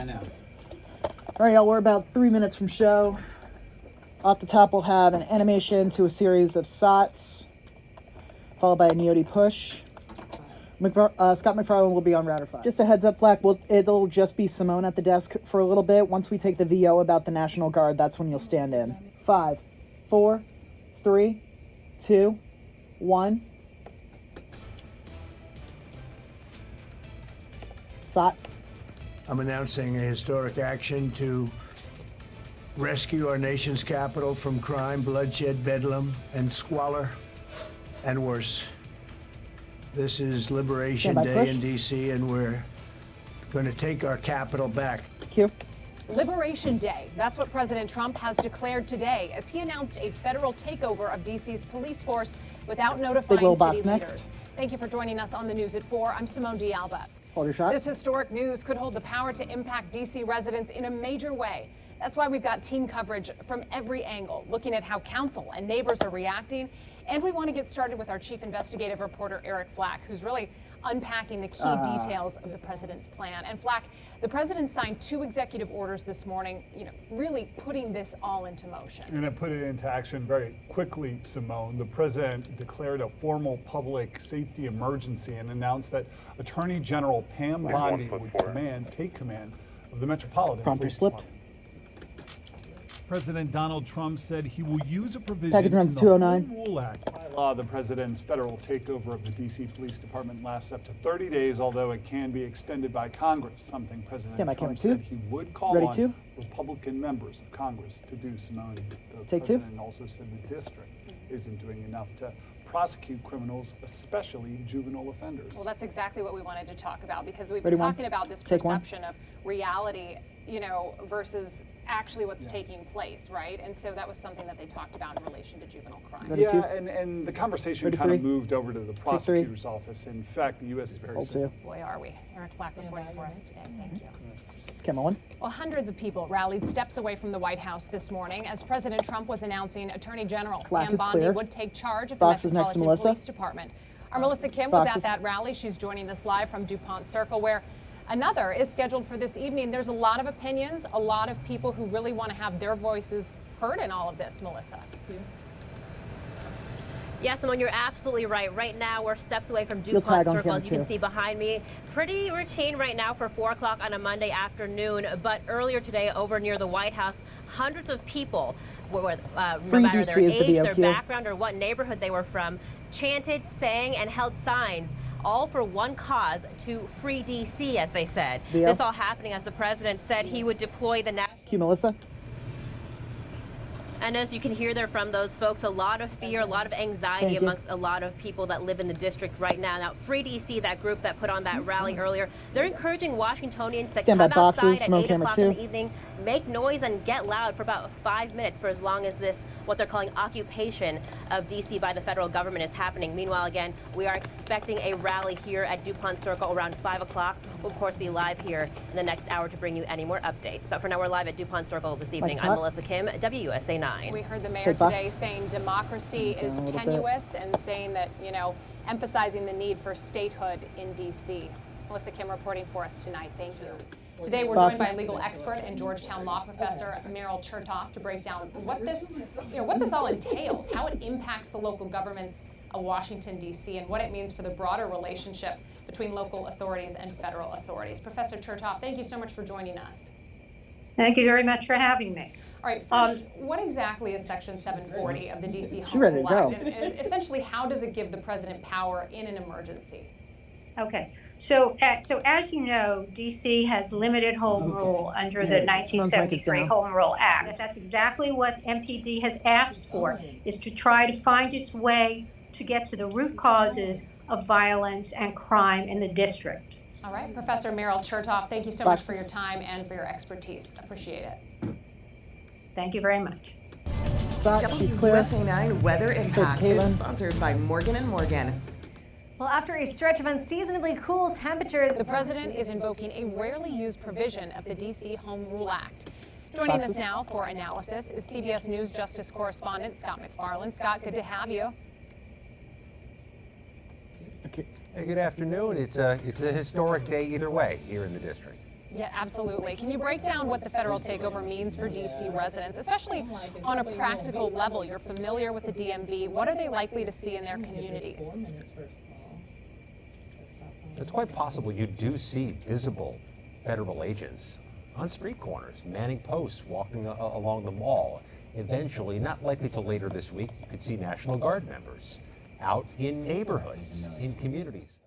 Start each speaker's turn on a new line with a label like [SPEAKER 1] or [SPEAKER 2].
[SPEAKER 1] I know.
[SPEAKER 2] All right, y'all, we're about 3 minutes from show. Off the top, we'll have an animation to a series of SOTs, followed by a Neoti push. Scott MacFarlane will be on router 5. Just a heads up, Flack, it'll just be Simone at the desk for a little bit. Once we take the VO about the National Guard, that's when you'll stand in. 5, 4, 3, 2, 1. SOT.
[SPEAKER 3] I'm announcing a historic action to rescue our nation's capital from crime, bloodshed, bedlam, and squalor, and worse. This is Liberation Day in D.C., and we're going to take our capital back.
[SPEAKER 2] Q.
[SPEAKER 4] Liberation Day. That's what President Trump has declared today as he announced a federal takeover of D.C.'s police force without notifying city leaders. Thank you for joining us on the News at 4. I'm Simone Alba.
[SPEAKER 2] Hold your shot.
[SPEAKER 4] This historic news could hold the power to impact D.C. residents in a major way. That's why we've got team coverage from every angle, looking at how council and neighbors are reacting. And we want to get started with our chief investigative reporter, Eric Flack, who's really unpacking the key details of the president's plan. And Flack, the president signed 2 executive orders this morning, really putting this all into motion.
[SPEAKER 5] You're going to put it into action very quickly, Simone. The president declared a formal public safety emergency and announced that Attorney General Pam Bondi would take command of the Metropolitan Police Department. President Donald Trump said he will use a provision in the Home Rule Act. By law, the president's federal takeover of the D.C. Police Department lasts up to 30 days, although it can be extended by Congress, something President Trump said he would call on Republican members of Congress to do. Simone, the president also said the district isn't doing enough to prosecute criminals, especially juvenile offenders.
[SPEAKER 4] Well, that's exactly what we wanted to talk about, because we've been talking about this perception of reality, versus actually what's taking place, right? And so that was something that they talked about in relation to juvenile crime.
[SPEAKER 5] And the conversation kind of moved over to the prosecutor's office. In fact, the U.S. is very soon.
[SPEAKER 4] Boy, are we. Eric Flack reporting for us today. Thank you.
[SPEAKER 2] Come on.
[SPEAKER 4] Well, hundreds of people rallied steps away from the White House this morning as President Trump was announcing Attorney General Pam Bondi would take charge of the Metropolitan Police Department. Our Melissa Kim was at that rally. She's joining us live from DuPont Circle, where another is scheduled for this evening. There's a lot of opinions, a lot of people who really want to have their voices heard in all of this, Melissa.
[SPEAKER 6] Yeah, Simone, you're absolutely right. Right now, we're steps away from DuPont Circle, as you can see behind me. Pretty routine right now for 4 o'clock on a Monday afternoon. But earlier today, over near the White House, hundreds of people, no matter their age, their background, or what neighborhood they were from, chanted, sang, and held signs, all for one cause: to free D.C., as they said. This all happening as the president said he would deploy the national...
[SPEAKER 2] Melissa.
[SPEAKER 6] And as you can hear there from those folks, a lot of fear, a lot of anxiety amongst a lot of people that live in the district right now. Now, Free D.C., that group that put on that rally earlier, they're encouraging Washingtonians to come outside at 8 o'clock in the evening, make noise and get loud for about 5 minutes for as long as this, what they're calling occupation of D.C. by the federal government, is happening. Meanwhile, again, we are expecting a rally here at DuPont Circle around 5 o'clock. We'll, of course, be live here in the next hour to bring you any more updates. But for now, we're live at DuPont Circle this evening. I'm Melissa Kim, WUSA 9.
[SPEAKER 4] We heard the mayor today saying democracy is tenuous and saying that, emphasizing the need for statehood in D.C. Melissa Kim reporting for us tonight. Thank you. Today we're joined by legal expert and Georgetown Law professor Meryl Chertoff to break down what this all entails, how it impacts the local governments of Washington, D.C., and what it means for the broader relationship between local authorities and federal authorities. Professor Chertoff, thank you so much for joining us.
[SPEAKER 7] Thank you very much for having me.
[SPEAKER 4] All right, first, what exactly is Section 740 of the D.C. Home Rule Act? And essentially, how does it give the president power in an emergency?
[SPEAKER 7] Okay, so as you know, D.C. has limited home rule under the 1973 Home Rule Act. That's exactly what MPD has asked for, is to try to find its way to get to the root causes of violence and crime in the district.
[SPEAKER 4] All right, Professor Meryl Chertoff, thank you so much for your time and for your expertise. Appreciate it.
[SPEAKER 7] Thank you very much.
[SPEAKER 8] WUSA 9 Weather Impact is sponsored by Morgan & Morgan.
[SPEAKER 9] Well, after a stretch of unseasonably cool temperatures,
[SPEAKER 4] the president is invoking a rarely used provision of the D.C. Home Rule Act. Joining us now for analysis is CBS News Justice correspondent Scott MacFarlane. Scott, good to have you.
[SPEAKER 10] Hey, good afternoon. It's a historic day either way here in the district.
[SPEAKER 4] Yeah, absolutely. Can you break down what the federal takeover means for D.C. residents, especially on a practical level? You're familiar with the DMV. What are they likely to see in their communities?
[SPEAKER 1] It's quite possible you do see visible federal agents on street corners, manning posts, walking along the mall. Eventually, not likely till later this week, you could see National Guard members out in neighborhoods, in communities.